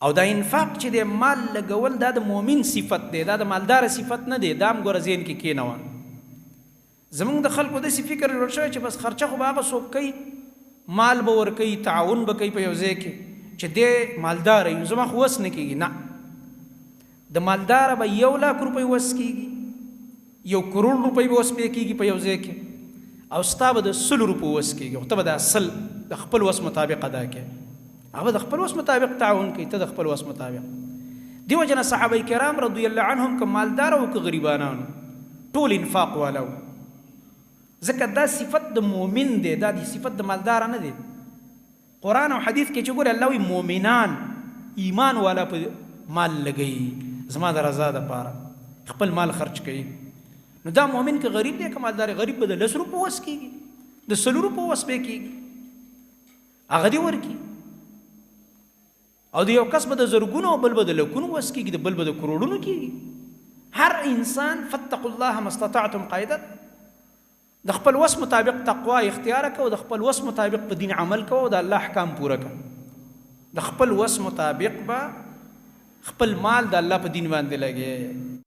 او دا انفاق چې د مال لګول دا د مؤمن صفت دی، دا د مالدار صفت نه دی. دا هم ګوره ذهن کې کېنوه. زمونږ د خلکو داسې فکر جوړ شوی چې بس خرچه خو به هغه څوک کوي، مال به ورکوي، تعاون به کوي په یو ځای کې چې دی مالدار وي. زما خو وس نه کېږي. نه، د مالداره به 1,00,000 روپۍ وس کېږي، 1 کروڑ روپۍ به وس پې کېږي په یو ځای کې، او ستا به د 100 روپو وس کېږي، خو ته به دا 100 د خپل وس مطابق ادا کړې. هغه د خپل وس مطابق تعاون کوي، ته د خپل وس مطابق. دیو جنا صحابه کرام رضی الله عنهم که مالدار او که غریبانان ټول انفاق والا وو. ځکه دا صفت د مؤمن دی، دا د صفت د مالدار نه دی. قرآن او حدیث کې چې ګوره الله وی مؤمنان ایمان والا په مال لګوي، زما د رضا دپاره خپل مال خرچ کوي. نو دا مؤمن که غریب دی که مالدار، غریب به د 10 روپو وس کېږي، د 100 روپو وس به کېږي، هغه دې ورکي. او د یو کس به د زرګونو او بل به د لکونو وس کېږي، د بل به د کروڑونو کېږي. هر انسان فاتقوا الله ما استطعتم قاعده د خپل وس مطابق تقوا اختیار کوو، د خپل وس مطابق په دین عمل کوو، د الله احکام پوره کوو. د خپل وس مطابق به خپل مال د الله په دین باندې لګي.